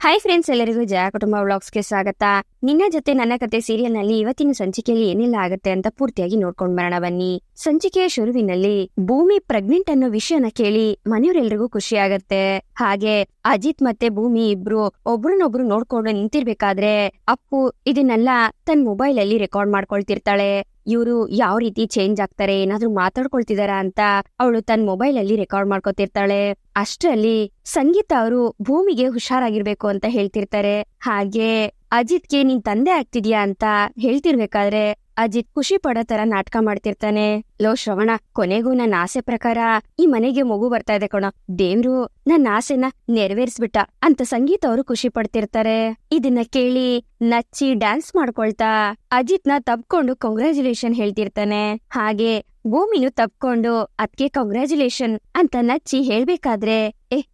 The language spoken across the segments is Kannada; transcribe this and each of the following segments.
ಹಾಯ್ ಫ್ರೆಂಡ್ಸ್, ಎಲ್ಲರಿಗೂ ಜಯ ಕುಟುಂಬ ವ್ಲಾಗ್ಸ್ಗೆ ಸ್ವಾಗತ. ನಿನ್ನ ಜೊತೆ ನನ್ನ ಕತೆ ಸೀರಿಯಲ್ ನಲ್ಲಿ ಇವತ್ತಿನ ಸಂಚಿಕೆಯಲ್ಲಿ ಏನೆಲ್ಲ ಆಗತ್ತೆ ಅಂತ ಪೂರ್ತಿಯಾಗಿ ನೋಡ್ಕೊಂಡ್ ಬರೋಣ ಬನ್ನಿ. ಸಂಚಿಕೆಯ ಶುರುವಿನಲ್ಲಿ ಭೂಮಿ ಪ್ರೆಗ್ನೆಂಟ್ ಅನ್ನೋ ವಿಷಯನ ಕೇಳಿ ಮನೆಯವರೆಲ್ರಿಗೂ ಖುಷಿ ಆಗತ್ತೆ. ಹಾಗೆ ಅಜಿತ್ ಮತ್ತೆ ಭೂಮಿ ಇಬ್ರು ಒಬ್ರನ್ನೊಬ್ರು ನೋಡ್ಕೊಂಡು ನಿಂತಿರ್ಬೇಕಾದ್ರೆ ಅಪ್ಪು ಇದನ್ನೆಲ್ಲ ತನ್ನ ಮೊಬೈಲ್ ಅಲ್ಲಿ ರೆಕಾರ್ಡ್ ಮಾಡ್ಕೊಳ್ತಿರ್ತಾಳೆ. ಇವ್ರು ಯಾವ ರೀತಿ ಚೇಂಜ್ ಆಗ್ತಾರೆ, ಏನಾದ್ರೂ ಮಾತಾಡ್ಕೊಳ್ತಿದಾರ ಅಂತ ಅವಳು ತನ್ನ ಮೊಬೈಲ್ ಅಲ್ಲಿ ರೆಕಾರ್ಡ್ ಮಾಡ್ಕೊತಿರ್ತಾಳೆ. ಅಷ್ಟರಲ್ಲಿ ಸಂಗೀತ ಅವರು ಭೂಮಿಗೆ ಹುಷಾರಾಗಿರ್ಬೇಕು ಅಂತ ಹೇಳ್ತಿರ್ತಾರೆ. ಹಾಗೆ ಅಜಿತ್ಗೆ ನೀನ್ ತಂದೆ ಆಗ್ತಿದ್ಯಾ ಅಂತ ಹೇಳ್ತಿರ್ಬೇಕಾದ್ರೆ ಅಜಿತ್ ಖುಷಿ ಪಡೋ ತರ ನಾಟಕ ಮಾಡ್ತಿರ್ತಾನೆ. ಲೋ ಶ್ರವಣ, ಕೊನೆಗೂ ನನ್ನ ಆಸೆ ಪ್ರಕಾರ ಈ ಮನೆಗೆ ಮಗು ಬರ್ತಾ ಇದೆ ಕಣೋ, ದೇವ್ರು ನನ್ನ ಆಸೆನ ನೆರವೇರಿಸ್ಬಿಟ್ಟ ಅಂತ ಸಂಗೀತ ಅವರು ಖುಷಿ ಪಡ್ತಿರ್ತಾರೆ. ಇದನ್ನ ಕೇಳಿ ನಚ್ಚಿ ಡ್ಯಾನ್ಸ್ ಮಾಡ್ಕೊಳ್ತಾ ಅಜಿತ್ನ ತಬ್ಕೊಂಡು ಕಂಗ್ರ್ಯಾಚುಲೇಷನ್ ಹೇಳ್ತಿರ್ತಾನೆ. ಹಾಗೆ ಭೂಮಿನೂ ತಪ್ಕೊಂಡು ಅದ್ಕೆ ಕಂಗ್ರ್ಯಾಚುಲೇಷನ್ ಅಂತ ನಚ್ಚಿ ಹೇಳ್ಬೇಕಾದ್ರೆ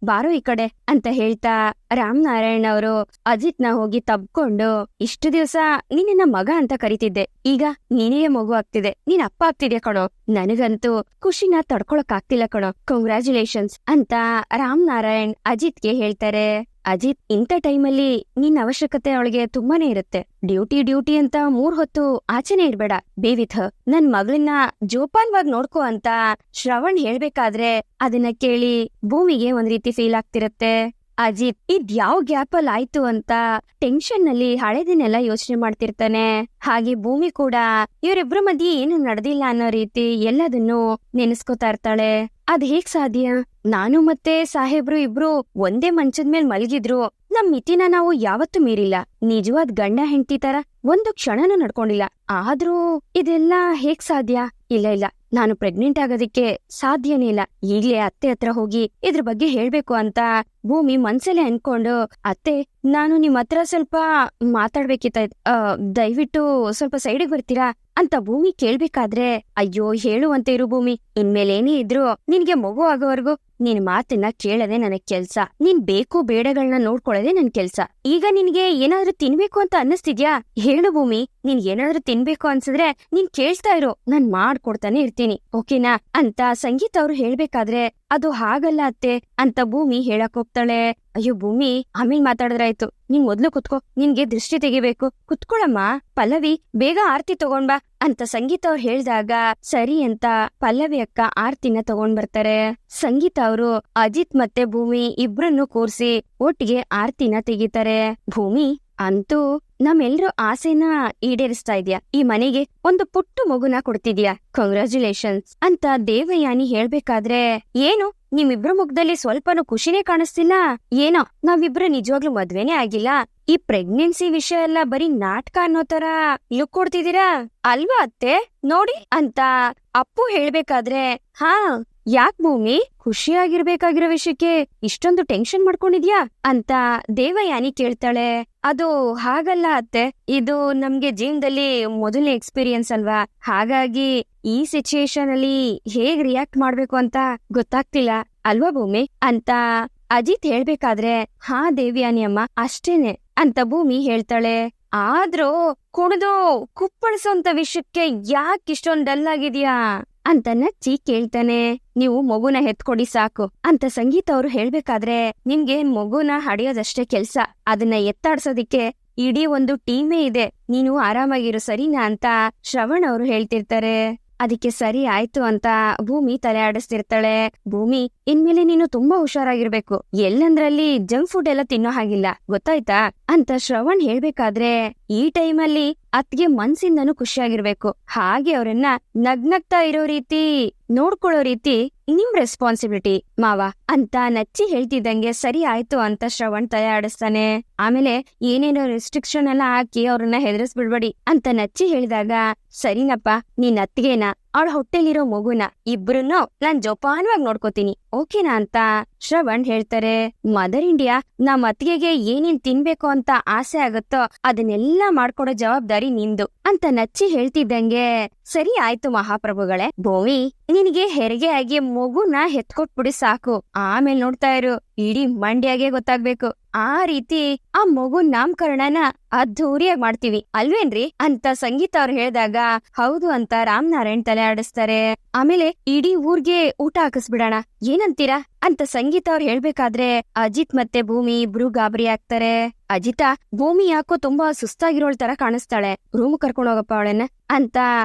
ಬಾರೋ ಈ ಕಡೆ ಅಂತ ಹೇಳ್ತಾ ರಾಮನಾರಾಯಣ್ ಅವರು ಅಜಿತ್ನ ಹೋಗಿ ತಬ್ಕೊಂಡು, ಇಷ್ಟು ದಿವಸ ನಿನ್ನ ಮಗ ಅಂತ ಕರಿತಿದ್ದೆ, ಈಗ ನೀನೇ ಮಗು ಆಗ್ತಿದೆ, ನೀನ್ ಅಪ್ಪ ಆಗ್ತಿದ್ಯಾ ಕಣೋ, ನನಗಂತೂ ಖುಷಿನ ತಡ್ಕೊಳಕ್ ಆಗ್ತಿಲ್ಲ ಕಣೋ, ಕಂಗ್ರ್ಯಾಚುಲೇಷನ್ಸ್ ಅಂತ ರಾಮನಾರಾಯಣ್ ಅಜಿತ್ಗೆ ಹೇಳ್ತಾರೆ. ಅಜಿತ್, ಇಂಥ ಟೈಮಲ್ಲಿ ನಿನ್ ಅವಶ್ಯಕತೆ ಅವಳಿಗೆ ತುಂಬಾನೇ ಇರುತ್ತೆ. ಡ್ಯೂಟಿ ಅಂತ 3 ಹೊತ್ತು ಆಚೆನೆ ಇರ್ಬೇಡ, ಬೇ ವಿತ್ ಹರ್, ನನ್ ಮಗಳನ್ನ ಜೋಪಾನ್ವಾಗಿ ನೋಡ್ಕೋ ಅಂತ ಶ್ರವಣ್ ಹೇಳ್ಬೇಕಾದ್ರೆ ಅದನ್ನ ಕೇಳಿ ಭೂಮಿಗೆ ಒಂದ್ ರೀತಿ ಫೀಲ್ ಆಗ್ತಿರತ್ತೆ. ಅಜಿತ್ ಇದ್ಯಾವ್ ಗ್ಯಾಪ್ ಅಲ್ಲಿ ಆಯ್ತು ಅಂತ ಟೆನ್ಷನ್ ನಲ್ಲಿ ಹಳೆದನ್ನೆಲ್ಲ ಯೋಚನೆ ಮಾಡ್ತಿರ್ತಾನೆ. ಹಾಗೆ ಭೂಮಿ ಕೂಡ ಇವರಿಬ್ರ ಮಧ್ಯೆ ಏನು ನಡೆದಿಲ್ಲ ಅನ್ನೋ ರೀತಿ ಎಲ್ಲದನ್ನು ನೆನೆಸ್ಕೋತಾ ಇರ್ತಾಳೆ. ಅದ್ ಹೇಗ್ ಸಾಧ್ಯ? ನಾನು ಮತ್ತೆ ಸಾಹೇಬ್ರು ಇಬ್ರು ಒಂದೇ ಮಂಚದ ಮೇಲ್ ಮಲಗಿದ್ರು ನಮ್ ಮಿತಿನ ನಾವು ಯಾವತ್ತೂ ಮೀರಿಲ್ಲ, ನಿಜವಾದ್ ಗಂಡ ಹೆಂಡತಿ ತರ ಒಂದು ಕ್ಷಣನೂ ನಡ್ಕೊಂಡಿಲ್ಲ, ಆದ್ರೂ ಇದೆಲ್ಲ ಹೇಗ್ ಸಾಧ್ಯ? ಇಲ್ಲ, ನಾನು ಪ್ರೆಗ್ನೆಂಟ್ ಆಗೋದಿಕ್ಕೆ ಸಾಧ್ಯನೇ ಇಲ್ಲ. ಈಗ್ಲೇ ಅತ್ತೆ ಹತ್ರ ಹೋಗಿ ಇದ್ರ ಬಗ್ಗೆ ಹೇಳ್ಬೇಕು ಅಂತ ಭೂಮಿ ಮನ್ಸಲ್ಲೇ ಅನ್ಕೊಂಡು, ಅತ್ತೆ ನಾನು ನಿಮ್ ಹತ್ರ ಸ್ವಲ್ಪ ಮಾತಾಡ್ಬೇಕಿತ್ತ, ದಯವಿಟ್ಟು ಸ್ವಲ್ಪ ಸೈಡಿಗೆ ಬರ್ತೀರಾ ಅಂತ ಭೂಮಿ ಕೇಳ್ಬೇಕಾದ್ರೆ, ಅಯ್ಯೋ ಹೇಳುವಂತೆ ಇರು ಭೂಮಿ, ಇನ್ಮೇಲೇನೇ ಇದ್ರು ನಿನ್ಗೆ ಮಗು ಆಗೋವರ್ಗು ನಿನ್ ಮಾತನ್ನ ಕೇಳದೆ ನನಗ್ ಕೆಲ್ಸ, ನೀನ್ ಬೇಕು ಬೇಡಗಳನ್ನ ನೋಡ್ಕೊಳ್ಳೋದೆ ನನ್ ಕೆಲ್ಸ. ಈಗ ನಿನ್ಗೆ ಏನಾದ್ರೂ ತಿನ್ಬೇಕು ಅಂತ ಅನ್ನಿಸ್ತಿದ್ಯಾ? ಹೇಳು ಭೂಮಿ, ನೀನ್ ಏನಾದ್ರೂ ತಿನ್ಬೇಕು ಅನ್ಸಿದ್ರೆ ನೀನ್ ಕೇಳ್ತಾ ಇರೋ, ನಾನ್ ಮಾಡ್ಕೊಡ್ತಾನೆ ಇರ್ತೀನಿ, ಓಕೆನಾ ಅಂತ ಸಂಗೀತ ಅವ್ರು ಹೇಳ್ಬೇಕಾದ್ರೆ, ಅದು ಹಾಗಲ್ಲ ಅತ್ತೆ ಅಂತ ಭೂಮಿ ಹೇಳಕ್ ಹೋಗ್ತಾಳೆ. ಅಯ್ಯೋ ಭೂಮಿ, ಆಮೇಲ್ ಮಾತಾಡಿದ್ರಾಯ್ತು, ನೀನ್ ಮೊದ್ಲು ಕುತ್ಕೋ, ನಿನ್ಗೆ ದೃಷ್ಟಿ ತೆಗಿಬೇಕು, ಕುತ್ಕೊಳಮ್ಮ. ಪಲ್ಲವಿ, ಬೇಗ ಆರ್ತಿ ತಗೊಂಡ್ ಬಾ ಅಂತ ಸಂಗೀತ ಅವ್ರು ಹೇಳ್ದಾಗ ಸರಿ ಅಂತ ಪಲ್ಲವಿ ಅಕ್ಕ ಆರ್ತಿನ ತಗೊಂಡ್ ಬರ್ತಾರೆ. ಸಂಗೀತ ಅವರು ಅಜಿತ್ ಮತ್ತೆ ಭೂಮಿ ಇಬ್ರನ್ನು ಕೂರ್ಸಿ ಒಟ್ಟಿಗೆ ಆರ್ತಿನ ತೆಗಿತಾರೆ. ಭೂಮಿ, ಅಂತೂ ನಮ್ಮೆಲ್ರೂ ಆಸೆನ ಈಡೇರಿಸ್ತಾ ಇದ್ಯಾ, ಈ ಮನೆಗೆ ಒಂದು ಪುಟ್ಟ ಮಗುನ ಕೊಡ್ತಿದ್ಯಾ, ಕಂಗ್ರ್ಯಾಚುಲೇಷನ್ಸ್ ಅಂತ ದೇವಯಾನಿ ಹೇಳ್ಬೇಕಾದ್ರೆ, ಏನು ನಿಮ್ಮಿಬ್ರ ಮುಖದಲ್ಲಿ ಸ್ವಲ್ಪನೂ ಖುಷಿನೇ ಕಾಣಿಸ್ತಿಲ್ಲ, ಏನೋ ನಾವಿಬ್ರು ನಿಜವಾಗ್ಲೂ ಮದ್ವೆನೇ ಆಗಿಲ್ಲ, ಈ ಪ್ರೆಗ್ನೆನ್ಸಿ ವಿಷಯ ಎಲ್ಲ ಬರೀ ನಾಟಕ ಅನ್ನೋ ತರ ಲುಕ್ ಕೊಡ್ತಿದ್ದೀರಾ ಅಲ್ವಾ ಅತ್ತೆ ನೋಡಿ ಅಂತ ಅಪ್ಪು ಹೇಳ್ಬೇಕಾದ್ರೆ, ಹಾ ಯಾಕ್ ಭೂಮಿ, ಖುಷಿಯಾಗಿರ್ಬೇಕಾಗಿರೋ ವಿಷಯಕ್ಕೆ ಇಷ್ಟೊಂದು ಟೆನ್ಷನ್ ಮಾಡ್ಕೊಂಡಿದ್ಯಾ ಅಂತ ದೇವಯಾನಿ ಕೇಳ್ತಾಳೆ. ಅದು ಹಾಗಲ್ಲ ಅತ್ತೆ, ಇದು ನಮ್ಗೆ ಜೀವನದಲ್ಲಿ ಮೊದಲನೇ ಎಕ್ಸ್ಪೀರಿಯನ್ಸ್ ಅಲ್ವಾ, ಹಾಗಾಗಿ ಈ ಸಿಚುಯೇಷನ್ ಅಲ್ಲಿ ಹೇಗ್ ರಿಯಾಕ್ಟ್ ಮಾಡ್ಬೇಕು ಅಂತ ಗೊತ್ತಾಗ್ತಿಲ್ಲ ಅಲ್ವಾ ಭೂಮಿ ಅಂತ ಅಜಿತ್ ಹೇಳ್ಬೇಕಾದ್ರೆ, ಹಾ ದೇವಯಾನಿ ಅಮ್ಮ ಅಷ್ಟೇನೆ ಅಂತ ಭೂಮಿ ಹೇಳ್ತಾಳೆ. ಆದ್ರೂ ಕುಣಿದು ಕುಪ್ಪಳಿಸೋಂತ ವಿಷಯಕ್ಕೆ ಯಾಕೆ ಇಷ್ಟೊಂದ್ ಡಲ್ ಆಗಿದ್ಯಾ ಅಂತ ನಚ್ಚಿ ಕೇಳ್ತಾನೆ. ನೀವು ಮಗುನ ಹೆತ್ಕೊಡಿ ಸಾಕು ಅಂತ ಸಂಗೀತ ಅವ್ರು ಹೇಳ್ಬೇಕಾದ್ರೆ, ನಿಮ್ಗೆ ಮಗುನ ಹಡಿಯೋದಷ್ಟೇ ಕೆಲ್ಸ, ಅದನ್ನ ಎತ್ತಾಡ್ಸೋದಿಕ್ಕೆ ಇಡೀ ಒಂದು ಟೀಮೇ ಇದೆ, ನೀನು ಆರಾಮಾಗಿರು ಸರಿನಾ ಅಂತ ಶ್ರವಣ್ ಅವ್ರು ಹೇಳ್ತಿರ್ತಾರೆ. ಅದಕ್ಕೆ ಸರಿ ಆಯ್ತು ಅಂತ ಭೂಮಿ ತಲೆ ಆಡಿಸ್ತಿರ್ತಾಳೆ. ಭೂಮಿ, ಇನ್ಮೇಲೆ ನೀನು ತುಂಬಾ ಹುಷಾರಾಗಿರ್ಬೇಕು, ಎಲ್ಲಂದ್ರಲ್ಲಿ ಜಂಕ್ ಫುಡ್ ಎಲ್ಲ ತಿನ್ನೋ ಹಾಗಿಲ್ಲ, ಗೊತ್ತಾಯ್ತಾ ಅಂತ ಶ್ರವಣ್ ಹೇಳ್ಬೇಕಾದ್ರೆ, ಈ ಟೈಮಲ್ಲಿ ಅತ್ಗೆ ಮನ್ಸಿಂದನೂ ಖುಷಿಯಾಗಿರ್ಬೇಕು, ಹಾಗೆ ಅವ್ರನ್ನ ನಗ್ನಗ್ತಾ ಇರೋ ರೀತಿ ನೋಡ್ಕೊಳ್ಳೋ ರೀತಿ ನಿಮ್ ರೆಸ್ಪಾನ್ಸಿಬಿಲಿಟಿ ಮಾವ ಅಂತ ನಚ್ಚಿ ಹೇಳ್ತಿದ್ದಂಗೆ ಸರಿ ಆಯ್ತು ಅಂತ ಶ್ರವಣ್ ತಲೆ ಆಡಿಸ್ತಾನೆ. ಆಮೇಲೆ ಏನೇನೋ ರೆಸ್ಟ್ರಿಕ್ಷನ್ ಎಲ್ಲ ಹಾಕಿ ಅವ್ರನ್ನ ಹೆದರಿಸ್ಬಿಡ್ಬೇಡಿ ಅಂತ ನಚ್ಚಿ ಹೇಳಿದಾಗ, ಸರಿನಪ್ಪ, ನೀನ್ ಅತ್ತಿಗೆನ ಅವಳ ಹೊಟ್ಟೆಲಿರೋ ಮಗುನ ಇಬ್ರನ್ನೂ ನಾನ್ ಜೋಪಾನವಾಗಿ ನೋಡ್ಕೋತೀನಿ, ಓಕೆನಾ ಅಂತ ಶ್ರವಣ್ ಹೇಳ್ತಾರೆ. ಮದರ್ ಇಂಡಿಯಾ ನಮ್ ಅತ್ತಿಗೆಗೆ ಏನೇನ್ ತಿನ್ಬೇಕು ಅಂತ ಆಸೆ ಆಗುತ್ತೋ ಅದನ್ನೆಲ್ಲಾ ಮಾಡ್ಕೊಡೋ ಜವಾಬ್ದಾರಿ ನಿಂದು ಅಂತ ನಚ್ಚಿ ಹೇಳ್ತಿದ್ದಂಗೆ, ಸರಿ ಆಯ್ತು ಮಹಾಪ್ರಭುಗಳೇ, ಭೂಮಿ ನಿನಗೆ ಹೆರಿಗೆ ಆಗಿ ಮಗುನ ಹೆತ್ಕೊಟ್ಬಿಡಿ ಸಾಕು, ಆಮೇಲೆ ನೋಡ್ತಾ ಇರು, ಇಡೀ ಮಂಡ್ಯಾಗೆ ಗೊತ್ತಾಗ್ಬೇಕು, ಆ ರೀತಿ ಆ ಮಗು ನಾಮಕರಣನ ಅದ್ಧೂರಿಯಾಗಿ ಮಾಡ್ತೀವಿ ಅಲ್ವೇನ್ರಿ ಅಂತ ಸಂಗೀತ ಅವ್ರು ಹೇಳಿದಾಗ, ಹೌದು ಅಂತ ರಾಮನಾರಾಯಣ್ ತಲೆ ಆಡಿಸ್ತಾರೆ. ಆಮೇಲೆ ಇಡೀ ಊರ್ಗೆ ಊಟ ಹಾಕಿಸ್ಬಿಡೋಣ ಏನಂತೀರಾ ಅಂತ ಸಂಗೀತ ಅವ್ರು ಹೇಳ್ಬೇಕಾದ್ರೆ ಅಜಿತ್ ಮತ್ತೆ ಭೂಮಿ ಇಬ್ರು ಗಾಬರಿ ಆಗ್ತಾರೆ. ಅಜಿತಾ, ಭೂಮಿ ಯಾಕೋ ತುಂಬಾ ಸುಸ್ತಾಗಿರೋಳ್ ತರ ಕಾಣಿಸ್ತಾಳೆ, ರೂಮ್ ಕರ್ಕೊಂಡ್ ಹೋಗಪ್ಪ ಅವಳನ್ನ ಅಂತ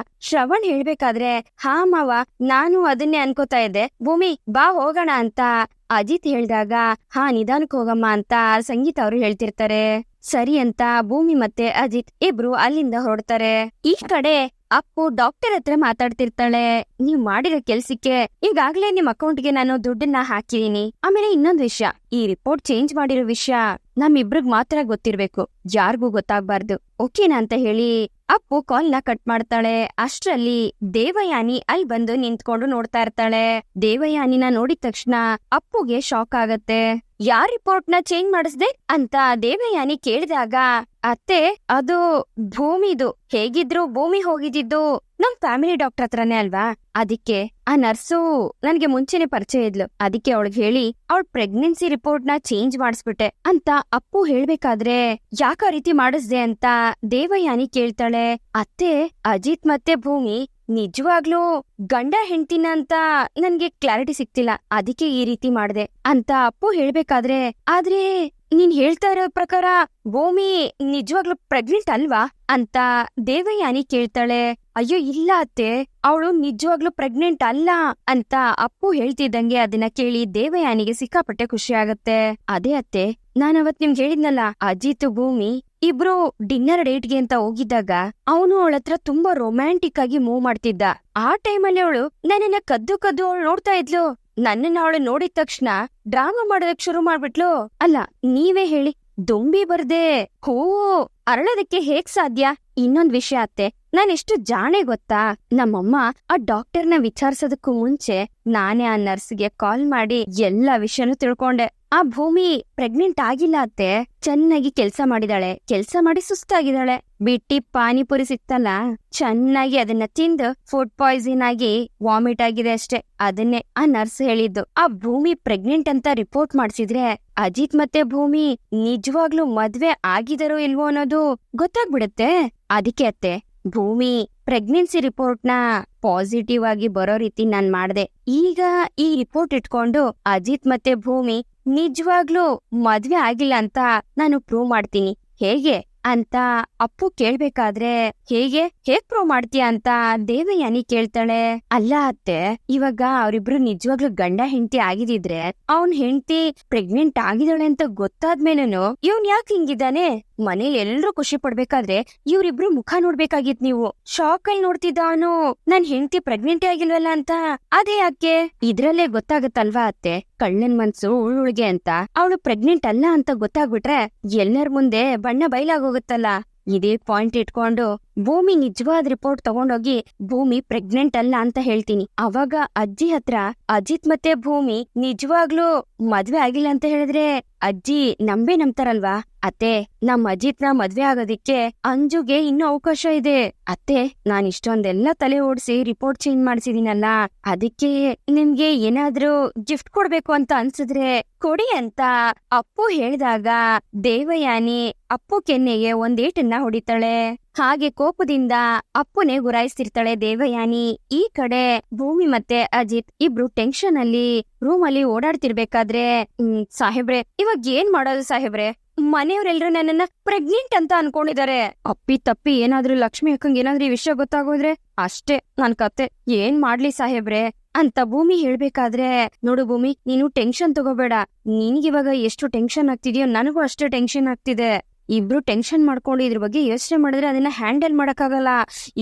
ಶ್ರವಣ್ ಹೇಳ್ಬೇಕಾದ್ರೆ, ಹಾ ಮಾವ, ನಾನು ಅದನ್ನೇ ಅನ್ಕೋತಾ ಇದ್ದೆ, ಭೂಮಿ ಬಾ ಹೋಗೋಣ ಅಂತ ಅಜಿತ್ ಹೇಳ್ದಾಗ, ಹಾ ನಿಧಾನಕ್ ಹೋಗಮ್ಮ ಅಂತ ಸಂಗೀತ ಅವರು ಹೇಳ್ತಿರ್ತಾರೆ. ಸರಿ ಅಂತ ಭೂಮಿ ಮತ್ತೆ ಅಜಿತ್ ಇಬ್ರು ಅಲ್ಲಿಂದ ಹೊರಡ್ತಾರೆ. ಈ ಕಡೆ ಅಪ್ಪು ಡಾಕ್ಟರ್ ಹತ್ರ ಮಾತಾಡ್ತಿರ್ತಾಳೆ. ನೀವ್ ಮಾಡಿರೋ ಕೆಲ್ಸಕ್ಕೆ ಈಗಾಗ್ಲೇ ನಿಮ್ ಅಕೌಂಟ್ಗೆ ನಾನು ದುಡ್ಡನ್ನ ಹಾಕಿದೀನಿ. ಆಮೇಲೆ ಇನ್ನೊಂದ್ ವಿಷಯ, ಈ ರಿಪೋರ್ಟ್ ಚೇಂಜ್ ಮಾಡಿರೋ ವಿಷಯ ನಮ್ಮಿಬ್ರಿಗ್ ಮಾತ್ರ ಗೊತ್ತಿರ್ಬೇಕು, ಯಾರಿಗೂ ಗೊತ್ತಾಗ್ಬಾರ್ದು, ಓಕೆನಾ ಅಂತ ಹೇಳಿ ಅಪ್ಪು ಕಾಲ್ನ ಕಟ್ ಮಾಡ್ತಾಳೆ. ಅಷ್ಟ್ರಲ್ಲಿ ದೇವಯಾನಿ ಅಲ್ಲಿ ಬಂದು ನಿಂತ್ಕೊಂಡು ನೋಡ್ತಾ ಇರ್ತಾಳೆ. ದೇವಯಾನಿನ ನೋಡಿದ ತಕ್ಷಣ ಅಪ್ಪುಗೆ ಶಾಕ್ ಆಗತ್ತೆ. ಯಾರ್ ರಿಪೋರ್ಟ್ ನ ಚೇಂಜ್ ಮಾಡಿಸ್ದೆ ಅಂತ ದೇವಯಾನಿ ಕೇಳಿದಾಗ, ಅತ್ತೆ ಅದು ಭೂಮಿದು. ಹೇಗಿದ್ರು ಭೂಮಿ ಹೋಗಿದ್ದು ನಮ್ ಫ್ಯಾಮಿಲಿ ಡಾಕ್ಟರ್ ಹತ್ರನೇ ಅಲ್ವಾ, ಅದಕ್ಕೆ ಆ ನರ್ಸು ನನ್ಗೆ ಮುಂಚೆನೆ ಪರಿಚಯ ಇದ್ಲು, ಅದಕ್ಕೆ ಅವಳಿಗೆ ಹೇಳಿ ಅವಳ ಪ್ರೆಗ್ನೆನ್ಸಿ ರಿಪೋರ್ಟ್ ನ ಚೇಂಜ್ ಮಾಡಿಸ್ಬಿಟ್ಟೆ ಅಂತ ಅಪ್ಪು ಹೇಳ್ಬೇಕಾದ್ರೆ, ಯಾಕ ರೀತಿ ಮಾಡಿಸ್ದೆ ಅಂತ ದೇವಯಾನಿ ಕೇಳ್ತಾಳೆ. ಅತ್ತೆ, ಅಜಿತ್ ಮತ್ತೆ ಭೂಮಿ ನಿಜವಾಗ್ಲೂ ಗಂಡ ಹೆಂಡ್ತಿನ ಅಂತ ನನ್ಗೆ ಕ್ಲಾರಿಟಿ ಸಿಕ್ತಿಲ್ಲ, ಅದಕ್ಕೆ ಈ ರೀತಿ ಮಾಡ್ದೆ ಅಂತ ಅಪ್ಪು ಹೇಳ್ಬೇಕಾದ್ರೆ, ಆದ್ರೆ ನೀನ್ ಹೇಳ್ತಾ ಇರೋ ಪ್ರಕಾರ ಭೂಮಿ ನಿಜವಾಗ್ಲೂ ಪ್ರೆಗ್ನೆಂಟ್ ಅಲ್ವಾ ಅಂತ ದೇವಯಾನಿ ಕೇಳ್ತಾಳೆ. ಅಯ್ಯೋ ಇಲ್ಲ ಅತ್ತೆ, ಅವಳು ನಿಜವಾಗ್ಲೂ ಪ್ರೆಗ್ನೆಂಟ್ ಅಲ್ಲ ಅಂತ ಅಪ್ಪು ಹೇಳ್ತಿದ್ದಂಗೆ ಅದನ್ನ ಕೇಳಿ ದೇವಯಾನಿಗೆ ಸಿಕ್ಕಾಪಟ್ಟೆ ಖುಷಿ ಆಗತ್ತೆ. ಅದೇ ಅತ್ತೆ, ನಾನವತ್ ನಿಮ್ಗೆ ಹೇಳಿದ್ನಲ್ಲ, ಅಜಿತ್ ಭೂಮಿ ಇಬ್ರು ಡಿನ್ನರ್ ಡೇಟ್ಗೆ ಅಂತ ಹೋಗಿದ್ದಾಗ ಅವನು ಅವಳತ್ರ ತುಂಬಾ ರೊಮ್ಯಾಂಟಿಕ್ ಆಗಿ ಮೂವ್ ಮಾಡ್ತಿದ್ದ. ಆ ಟೈಮಲ್ಲಿ ಅವಳು ನನ್ನನ್ನ ಕದ್ದು ಕದ್ದು ಅವಳು ನೋಡ್ತಾ ಇದ್ಲು. ನನ್ನನ್ನ ಅವಳು ನೋಡಿದ ತಕ್ಷಣ ಡ್ರಾಮಾ ಮಾಡೋದಕ್ ಶುರು ಮಾಡ್ಬಿಟ್ಲು. ಅಲ್ಲ, ನೀವೇ ಹೇಳಿ, ದೊಂಬಿ ಬರ್ದೆ ಹೂವು ಅರಳೋದಕ್ಕೆ ಹೇಗ್ ಸಾಧ್ಯ? ಇನ್ನೊಂದ್ ವಿಷಯ ಅತ್ತೆ, ನಾನೆಷ್ಟು ಜಾಣೆ ಗೊತ್ತಾ, ನಮ್ಮಮ್ಮ ಆ ಡಾಕ್ಟರ್ನ ವಿಚಾರಿಸೋದಕ್ಕೂ ಮುಂಚೆ ನಾನೇ ಆ ನರ್ಸ್ಗೆ ಕಾಲ್ ಮಾಡಿ ಎಲ್ಲಾ ವಿಷಯನೂ ತಿಳ್ಕೊಂಡೆ. ಆ ಭೂಮಿ ಪ್ರೆಗ್ನೆಂಟ್ ಆಗಿಲ್ಲ ಅತ್ತೆ, ಚೆನ್ನಾಗಿ ಕೆಲ್ಸ ಮಾಡಿದಾಳೆ, ಕೆಲ್ಸ ಮಾಡಿ ಸುಸ್ತಾಗಿದ್ದಾಳೆ. ಬಿಟ್ಟಿ ಪಾನಿಪುರಿ ಸಿಕ್ತಲ್ಲ, ಚೆನ್ನಾಗಿ ಅದನ್ನ ತಿಂದು ಫುಡ್ ಪಾಯ್ಸನ್ ಆಗಿ ವಾಮಿಟ್ ಆಗಿದೆ ಅಷ್ಟೇ. ಅದನ್ನೇ ಆ ನರ್ಸ್ ಹೇಳಿದ್ದು. ಆ ಭೂಮಿ ಪ್ರೆಗ್ನೆಂಟ್ ಅಂತ ರಿಪೋರ್ಟ್ ಮಾಡ್ಸಿದ್ರೆ ಅಜಿತ್ ಮತ್ತೆ ಭೂಮಿ ನಿಜವಾಗ್ಲೂ ಮದ್ವೆ ಆಗಿದಾರೋ ಇಲ್ವೋ ಅನ್ನೋದು ಗೊತ್ತಾಗ್ಬಿಡುತ್ತೆ. ಅದಕ್ಕೆ ಅತ್ತೆ, ಭೂಮಿ ಪ್ರೆಗ್ನೆನ್ಸಿ ರಿಪೋರ್ಟ್ ನ ಪಾಸಿಟಿವ್ ಆಗಿ ಬರೋ ರೀತಿ ನಾನ್ ಮಾಡ್ದೆ. ಈಗ ಈ ರಿಪೋರ್ಟ್ ಇಟ್ಕೊಂಡು ಅಜಿತ್ ಮತ್ತೆ ಭೂಮಿ ನಿಜವಾಗ್ಲೂ ಮದ್ವೆ ಆಗಿಲ್ಲ ಅಂತ ನಾನು ಪ್ರೂವ್ ಮಾಡ್ತೀನಿ, ಹೇಗೆ ಅಂತ ಅಪ್ಪು ಕೇಳ್ಬೇಕಾದ್ರೆ, ಹೇಗ್ ಪ್ರೂವ್ ಮಾಡ್ತೀಯ ಅಂತ ದೇವಯಾನಿ ಕೇಳ್ತಾಳೆ. ಅಲ್ಲ ಅತ್ತೆ, ಇವಾಗ ಅವ್ರಿಬ್ರು ನಿಜವಾಗ್ಲೂ ಗಂಡ ಹೆಂಡತಿ ಆಗಿದಿದ್ರೆ ಅವನ್ ಹೆಂಡತಿ ಪ್ರೆಗ್ನೆಂಟ್ ಆಗಿದ್ದಾಳೆ ಅಂತ ಗೊತ್ತಾದ್ಮೇಲೂ ಇವ್ನ್ ಯಾಕೆ ಹಿಂಗಿದ್ದಾನೆ? ಮನೇಲಿ ಎಲ್ರೂ ಖುಷಿ ಪಡ್ಬೇಕಾದ್ರೆ ಇವ್ರಿಬ್ರು ಮುಖ ನೋಡ್ಬೇಕಾಗಿತ್ ನೀವು. ಶಾಕ್ ಅಲ್ಲಿ ನೋಡ್ತಿದ್ದ ಅವನು ನನ್ ಹೆಂಡತಿ ಪ್ರೆಗ್ನೆಂಟ್ ಆಗಿಲ್ವಲ್ಲ ಅಂತ. ಅದೇ ಯಾಕೆ? ಇದ್ರಲ್ಲೇ ಗೊತ್ತಾಗತ್ತಲ್ವಾ ಅತ್ತೆ, ಕಳ್ಳನ್ ಮನ್ಸು ಉಳ್ಳುಳ್ಗೆ ಅಂತ. ಅವಳು ಪ್ರೆಗ್ನೆಂಟ್ ಅಲ್ಲ ಅಂತ ಗೊತ್ತಾಗ್ಬಿಟ್ರೆ ಎಲ್ಲರ ಮುಂದೆ ಬಣ್ಣ ಬಯಲಾಗೋಗುತ್ತಲ್ಲ. ಇದೇ ಪಾಯಿಂಟ್ ಇಟ್ಕೊಂಡು ಭೂಮಿ ನಿಜವಾದ ರಿಪೋರ್ಟ್ ತಗೊಂಡೋಗಿ ಭೂಮಿ ಪ್ರೆಗ್ನೆಂಟ್ ಅಲ್ಲ ಅಂತ ಹೇಳ್ತೀನಿ. ಅವಾಗ ಅಜ್ಜಿ ಹತ್ರ ಅಜಿತ್ ಮತ್ತೆ ಭೂಮಿ ನಿಜವಾಗ್ಲೂ ಮದ್ವೆ ಆಗಿಲ್ಲ ಅಂತ ಹೇಳಿದ್ರೆ ಅಜ್ಜಿ ನಂಬ್ತಾರಲ್ವಾ? ಅತ್ತೆ, ನಮ್ ಅಜಿತ್ ನ ಮದ್ವೆ ಆಗೋದಿಕ್ಕೆ ಅಂಜುಗೆ ಇನ್ನೂ ಅವಕಾಶ ಇದೆ. ಅತ್ತೆ, ನಾನ್ ಇಷ್ಟೊಂದೆಲ್ಲ ತಲೆ ಓಡಿಸಿ ರಿಪೋರ್ಟ್ ಚೇಂಜ್ ಮಾಡ್ಸಿದೀನಲ್ಲ, ಅದಕ್ಕೆ ನಿಮ್ಗೆ ಏನಾದ್ರೂ ಗಿಫ್ಟ್ ಕೊಡ್ಬೇಕು ಅಂತ ಅನ್ಸಿದ್ರೆ ಕೊಡಿ ಅಂತ ಅಪ್ಪು ಹೇಳಿದಾಗ ದೇವಯಾನಿ ಅಪ್ಪು ಕೆನ್ನೆಗೆ ಒಂದೇಟನ್ನ ಹೊಡಿತಾಳೆ. ಹಾಗೆ ಕೋಪದಿಂದ ಅಪ್ಪುನೇ ಗುರಾಯಿಸ್ತಿರ್ತಾಳೆ ದೇವಯಾನಿ. ಈ ಕಡೆ ಭೂಮಿ ಮತ್ತೆ ಅಜಿತ್ ಇಬ್ರು ಟೆನ್ಷನ್ ಅಲ್ಲಿ ರೂಮ್ ಅಲ್ಲಿ ಓಡಾಡ್ತಿರ್ಬೇಕಾದ್ರೆ, ಸಾಹೇಬ್ರೆ ಇವಾಗ ಏನ್ ಮಾಡೋದು ಸಾಹೇಬ್ರೆ? ಮನೆಯವ್ರೆಲ್ರೂ ನನ್ನನ್ನ ಪ್ರೆಗ್ನೆಂಟ್ ಅಂತ ಅನ್ಕೊಂಡಿದ್ದಾರೆ. ಅಪ್ಪಿ ತಪ್ಪಿ ಏನಾದ್ರೂ ಲಕ್ಷ್ಮಿ ಅಕ್ಕಂಗ್ ಏನಾದ್ರೂ ಈ ವಿಷಯ ಗೊತ್ತಾಗೋದ್ರೆ ಅಷ್ಟೇ ನನ್ ಕತೆ. ಏನ್ ಮಾಡ್ಲಿ ಸಾಹೇಬ್ರೆ ಅಂತ ಭೂಮಿ ಹೇಳ್ಬೇಕಾದ್ರೆ, ನೋಡು ಭೂಮಿ, ನೀನು ಟೆನ್ಷನ್ ತಗೋಬೇಡ. ನಿನ್ಗಿವಾಗ ಎಷ್ಟು ಟೆನ್ಷನ್ ಆಗ್ತಿದ್ಯೋ ನನಗೂ ಅಷ್ಟೇ ಟೆನ್ಷನ್ ಆಗ್ತಿದೆ. ಇಬ್ರು ಟೆನ್ಷನ್ ಮಾಡ್ಕೊಂಡು ಇದ್ರ ಬಗ್ಗೆ ಯೋಚನೆ ಮಾಡಿದ್ರೆ ಅದನ್ನ ಹ್ಯಾಂಡಲ್ ಮಾಡಕ್ಕಾಗಲ್ಲ.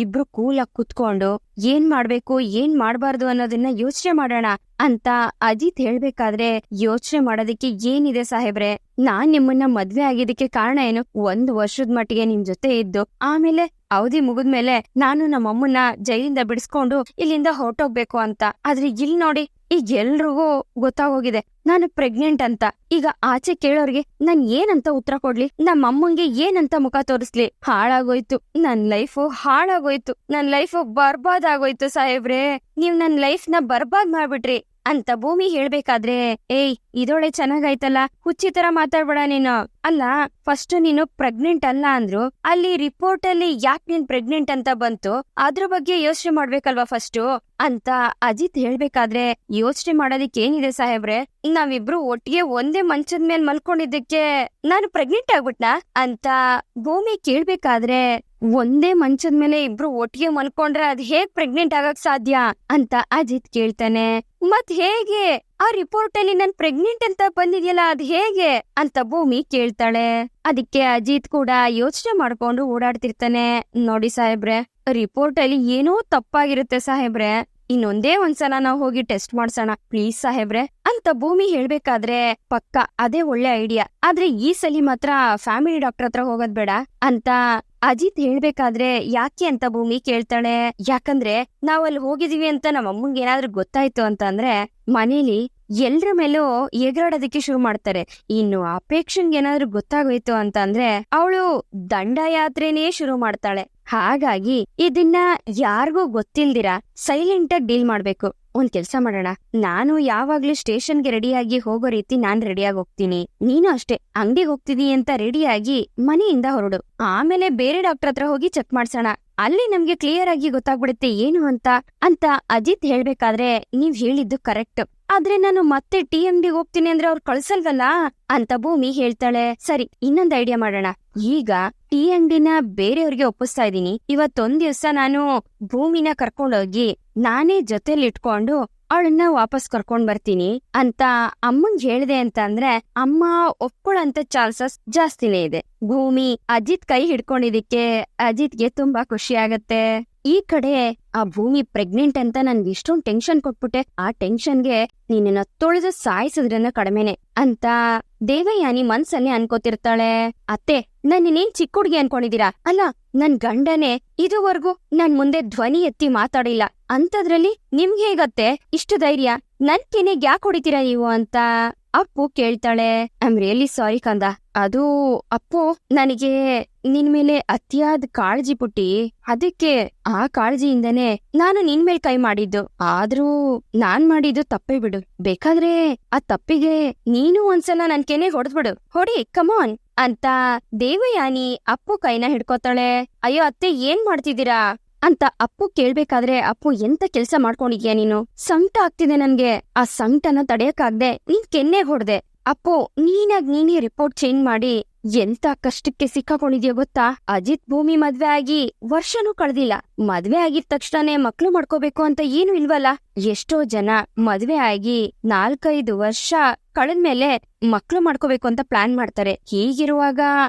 ಇಬ್ರು ಕೂಲಾಗಿ ಕುತ್ಕೊಂಡು ಏನ್ ಮಾಡ್ಬೇಕು ಏನ್ ಮಾಡ್ಬಾರ್ದು ಅನ್ನೋದನ್ನ ಯೋಚನೆ ಮಾಡೋಣ ಅಂತ ಅಜಿತ್ ಹೇಳ್ಬೇಕಾದ್ರೆ, ಯೋಚನೆ ಮಾಡೋದಕ್ಕೆ ಏನಿದೆ ಸಾಹೇಬ್ರೆ, ನಾನ್ ನಿಮ್ಮನ್ನ ಮದ್ವೆ ಆಗಿದ್ದಕ್ಕೆ ಕಾರಣ ಏನು? 1 ವರ್ಷದ ಮಟ್ಟಿಗೆ ನಿಮ್ ಜೊತೆ ಇದ್ದು ಆಮೇಲೆ ಅವಧಿ ಮುಗಿದ್ಮೇಲೆ ನಾನು ನಮ್ಮಮ್ಮನ್ನ ಜೈಲಿಂದ ಬಿಡಿಸ್ಕೊಂಡು ಇಲ್ಲಿಂದ ಹೊರಟೋಗ್ಬೇಕು ಅಂತ. ಆದ್ರೆ ಇಲ್ಲಿ ನೋಡಿ, ಈಗ ಎಲ್ರಿಗೂ ಗೊತ್ತಾಗೋಗಿದೆ ನಾನು ಪ್ರೆಗ್ನೆಂಟ್ ಅಂತ. ಈಗ ಆಚೆ ಕೇಳೋರ್ಗೆ ನಾನ್ ಏನಂತ ಉತ್ತರ ಕೊಡ್ಲಿ? ನಮ್ಮಮ್ಮಂಗೆ ಏನಂತ ಮುಖ ತೋರಿಸ್ಲಿ? ಹಾಳಾಗೋಯ್ತು ನನ್ ಲೈಫು, ಹಾಳಾಗೋಯ್ತು ನನ್ ಲೈಫು, ಬರ್ಬಾದ್ ಆಗೋಯ್ತು ಸಾಹೇಬ್ರೆ. ನೀವ್ ನನ್ ಲೈಫ್ ನ ಬರ್ಬಾದ್ ಮಾಡ್ಬಿಟ್ರಿ ಅಂತ ಭೂಮಿ ಹೇಳ್ಬೇಕಾದ್ರೆ, ಏಯ್ ಇದೊಳೆ ಚೆನ್ನಾಗಾಯ್ತಲ್ಲ, ಹುಚ್ಚಿ ತರ ಮಾತಾಡ್ಬೇಡ ನೀನು. ಅಲ್ಲ, ಫಸ್ಟ್ ನೀನು ಪ್ರೆಗ್ನೆಂಟ್ ಅಲ್ಲ ಅಂದ್ರು, ಅಲ್ಲಿ ರಿಪೋರ್ಟ್ ಅಲ್ಲಿ ಯಾಕೆ ನೀನ್ ಪ್ರೆಗ್ನೆಂಟ್ ಅಂತ ಬಂತು, ಅದ್ರ ಬಗ್ಗೆ ಯೋಚನೆ ಮಾಡ್ಬೇಕಲ್ವಾ ಫಸ್ಟ್ ಅಂತ ಅಜಿತ್ ಹೇಳ್ಬೇಕಾದ್ರೆ, ಯೋಚನೆ ಮಾಡೋದಿಕ್ ಏನಿದೆ ಸಾಹೇಬ್ರೆ, ನಾವಿಬ್ರು ಒಟ್ಟಿಗೆ ಒಂದೇ ಮಂಚದ ಮೇಲ್ ಮಲ್ಕೊಂಡಿದ್ದಕ್ಕೆ ನಾನು ಪ್ರೆಗ್ನೆಂಟ್ ಆಗ್ಬಿಟ್ನಾ ಅಂತ ಭೂಮಿ ಕೇಳ್ಬೇಕಾದ್ರೆ, ಒಂದೇ ಮಂಚದ ಮೇಲೆ ಇಬ್ರು ಒಟ್ಟಿಗೆ ಮಲ್ಕೊಂಡ್ರೆ ಅದ್ ಹೇಗ್ ಪ್ರೆಗ್ನೆಂಟ್ ಆಗಕ್ ಸಾಧ್ಯ ಅಂತ ಅಜಿತ್ ಕೇಳ್ತಾನೆ. ಮತ್ ಹೇಗೆ ಆ ರಿಪೋರ್ಟ್ ಅಲ್ಲಿ ನನ್ ಪ್ರೆಗ್ನೆಂಟ್ ಅಂತ ಬಂದಿದ್ಯಲ್ಲ, ಅದ್ ಹೇಗೆ ಅಂತ ಭೂಮಿ ಕೇಳ್ತಾಳೆ. ಅದಕ್ಕೆ ಅಜಿತ್ ಕೂಡ ಯೋಚನೆ ಮಾಡ್ಕೊಂಡು ಓಡಾಡ್ತಿರ್ತಾನೆ. ನೋಡಿ ಸಾಹೇಬ್ರೆ, ರಿಪೋರ್ಟ್ ಅಲ್ಲಿ ಏನೋ ತಪ್ಪಾಗಿರುತ್ತೆ ಸಾಹೇಬ್ರೆ, ಇನ್ನೊಂದೇ ಒಂದ್ಸಲ ನಾವು ಹೋಗಿ ಟೆಸ್ಟ್ ಮಾಡ್ಸೋಣ ಪ್ಲೀಸ್ ಸಾಹೇಬ್ರೆ ಅಂತ ಭೂಮಿ ಹೇಳ್ಬೇಕಾದ್ರೆ, ಪಕ್ಕ ಅದೇ ಒಳ್ಳೆ ಐಡಿಯಾ, ಆದ್ರೆ ಈ ಸಲಿ ಮಾತ್ರ ಫ್ಯಾಮಿಲಿ ಡಾಕ್ಟರ್ ಹತ್ರ ಹೋಗೋದ್ ಬೇಡ ಅಂತ ಅಜಿತ್ ಹೇಳ್ಬೇಕಾದ್ರೆ, ಯಾಕೆ ಅಂತ ಭೂಮಿ ಕೇಳ್ತಾಳೆ. ಯಾಕಂದ್ರೆ ನಾವಲ್ಲಿ ಹೋಗಿದೀವಿ ಅಂತ ನಮ್ಮ ಅಮ್ಮಂಗೆ ಏನಾದ್ರೂ ಗೊತ್ತಾಯ್ತು ಅಂತ ಅಂದ್ರೆ ಮನೇಲಿ ಎಲ್ರ ಮೇಲೂ ಎಗರಾಡೋದಕ್ಕೆ ಶುರು ಮಾಡ್ತಾರೆ. ಇನ್ನು ಅಪೇಕ್ಷನ್ಗೆ ಏನಾದ್ರೂ ಗೊತ್ತಾಗೋಯ್ತು ಅಂತ ಅಂದ್ರೆ ಅವಳು ದಂಡಯಾತ್ರೆನೇ ಶುರು ಮಾಡ್ತಾಳೆ. ಹಾಗಾಗಿ ಇದನ್ನ ಯಾರಿಗೂ ಗೊತ್ತಿಲ್ದಿರ ಸೈಲೆಂಟ್ ಆಗಿ ಡೀಲ್ ಮಾಡ್ಬೇಕು. ಒಂದ್ ಕೆಲ್ಸ ಮಾಡೋಣ, ನಾನು ಯಾವಾಗ್ಲೂ ಸ್ಟೇಷನ್ಗೆ ರೆಡಿಯಾಗಿ ಹೋಗೋ ರೀತಿ ನಾನ್ ರೆಡಿಯಾಗಿ ಹೋಗ್ತೀನಿ, ನೀನು ಅಷ್ಟೇ ಅಂಗಡಿಗೆ ಹೋಗ್ತಿದೀನಿ ಅಂತ ರೆಡಿಯಾಗಿ ಮನೆಯಿಂದ ಹೊರಡು. ಆಮೇಲೆ ಬೇರೆ ಡಾಕ್ಟರ್ ಹತ್ರ ಹೋಗಿ ಚೆಕ್ ಮಾಡ್ಸೋಣ, ಅಲ್ಲಿ ನಮ್ಗೆ ಕ್ಲಿಯರ್ ಆಗಿ ಗೊತ್ತಾಗ್ಬಿಡುತ್ತೆ ಏನು ಅಂತ ಅಜಿತ್ ಹೇಳ್ಬೇಕಾದ್ರೆ, ನೀವ್ ಹೇಳಿದ್ದು ಕರೆಕ್ಟ್, ಆದ್ರೆ ನಾನು ಮತ್ತೆ ಟೀ ಅಂಗಡಿಗೆ ಹೋಗ್ತೀನಿ ಅಂದ್ರೆ ಅವ್ರು ಕಳ್ಸಲ್ವಲ್ಲ ಅಂತ ಭೂಮಿ ಹೇಳ್ತಾಳೆ. ಸರಿ, ಇನ್ನೊಂದ್ ಐಡಿಯಾ ಮಾಡೋಣ, ಈಗ ಟೀ ಅಂಗಡಿನ ಬೇರೆಯವ್ರಿಗೆ ಒಪ್ಪಿಸ್ತಾ ಇದೀನಿ, ಇವತ್ತೊಂದ್ ದಿವ್ಸ ನಾನು ಭೂಮಿನ ಕರ್ಕೊಂಡೋಗಿ ನಾನೇ ಜೊತೆಲಿ ಇಟ್ಕೊಂಡು ಅವಳನ್ನ ವಾಪಸ್ ಕರ್ಕೊಂಡ್ ಬರ್ತೀನಿ ಅಂತ ಅಮ್ಮಂಗ್ ಹೇಳ್ದೆ ಅಂತ ಅಂದ್ರೆ ಅಮ್ಮ ಒಪ್ಕೊಳ್ಳೋಂತ ಚಾನ್ಸಸ್ ಜಾಸ್ತಿನೇ ಇದೆ. ಭೂಮಿ ಅಜಿತ್ ಕೈ ಹಿಡ್ಕೊಂಡಿದ್ದಕ್ಕೆ ಅಜಿತ್ಗೆ ತುಂಬಾ ಖುಷಿ ಆಗತ್ತೆ. ಈ ಕಡೆ ಆ ಭೂಮಿ ಪ್ರೆಗ್ನೆಂಟ್ ಅಂತ ನನ್ಗೆ ಇಷ್ಟೊಂದ್ ಟೆನ್ಷನ್ ಕೊಟ್ಬಿಟ್ಟೆ, ಆ ಟೆನ್ಷನ್ಗೆ ನಿನ್ನ ತೊಳೆದು ಸಾಯಿಸಿದ್ರನ್ನ ಕಡಿಮೆನೆ ಅಂತ ದೇವಯಾನಿ ಮನ್ಸಲ್ಲಿ ಅನ್ಕೋತಿರ್ತಾಳೆ. ಅತ್ತೆ, ನನ್ನೇನ್ ಚಿಕ್ಕ ಹುಡ್ಗಿ ಅನ್ಕೊಂಡಿದೀರಾ? ಅಲ್ಲ, ನನ್ ಗಂಡನೇ ಇದುವರೆಗೂ ನನ್ ಮುಂದೆ ಧ್ವನಿ ಎತ್ತಿ ಮಾತಾಡಿಲ್ಲ, ಅಂತದ್ರಲ್ಲಿ ನಿಮ್ಗೆ ಹೇಗತ್ತೆ ಇಷ್ಟು ಧೈರ್ಯ? ನನ್ ಕೆನೆಗ್ ಯಾಕೆ ಹೊಡಿತೀರಾ ನೀವು ಅಂತ ಅಪ್ಪು ಕೇಳ್ತಾಳೆ. ಐ ಆಮ್ ರಿಯಲಿ ಸಾರಿ ಕಂದ, ಅದು ಅಪ್ಪು ನನಗೆ ನಿನ್ ಮೇಲೆ ಅತಿಯಾದ ಕಾಳಜಿ ಪುಟ್ಟಿ, ಅದಕ್ಕೆ ಆ ಕಾಳಜಿಯಿಂದನೇ ನಾನು ನಿನ್ ಮೇಲ್ ಕೈ ಮಾಡಿದ್ದು. ಆದ್ರೂ ನಾನ್ ಮಾಡಿದ್ದು ತಪ್ಪೇ ಬಿಡು, ಬೇಕಾದ್ರೆ ಆ ತಪ್ಪಿಗೆ ನೀನು ಒಂದ್ಸಲ ನನ್ ಕೆನೆ ಹೊಡೆದ್ಬಿಡು, ಹೊಡಿ ಕಮಾನ್ ಅಂತ ದೇವಯಾನಿ ಅಪ್ಪು ಕೈನ ಹಿಡ್ಕೋತಾಳೆ. ಅಯ್ಯೋ ಅತ್ತೆ, ಏನ್ ಮಾಡ್ತಿದ್ದೀರಾ ಅಂತ ಅಪ್ಪು ಕೇಳ್ಬೇಕಾದ್ರೆ, ಅಪ್ಪು ಎಂತ ಕೆಲ್ಸ ಮಾಡ್ಕೊಂಡಿದ್ಯಾ ನೀನು? ಸಂಕಟ ಆಗ್ತಿದೆ ನನ್ಗೆ, ಆ ಸಂಕಟನ ತಡೆಯಕ್ಕಾಗ್ದೆ ನೀನ್ ಕೆನ್ನೆಗ್ ಹೊಡ್ದೆ. ಅಪ್ಪು, ನೀನೇ ರಿಪೋರ್ಟ್ ಚೇಂಜ್ ಮಾಡಿ ಎಂತ ಕಷ್ಟಕ್ಕೆ ಸಿಕ್ಕಾಕೊಂಡಿದ್ಯೋ ಗೊತ್ತಾ? ಅಜಿತ್ ಭೂಮಿ ಮದ್ವೆ ಆಗಿ ವರ್ಷನೂ ಕಳ್ದಿಲ್ಲ, ಮದ್ವೆ ಆಗಿದ ತಕ್ಷಣನೇ ಮಕ್ಳು ಮಾಡ್ಕೋಬೇಕು ಅಂತ ಏನು ಇಲ್ವಲ್ಲ. ಎಷ್ಟೋ ಜನ ಮದ್ವೆ ಆಗಿ 4-5 ವರ್ಷ ಕಳೆದ್ಮೇಲೆ ಮಕ್ಳು ಮಾಡ್ಕೋಬೇಕು ಅಂತ ಪ್ಲಾನ್ ಮಾಡ್ತಾರೆ. ಹೀಗಿರುವಾಗ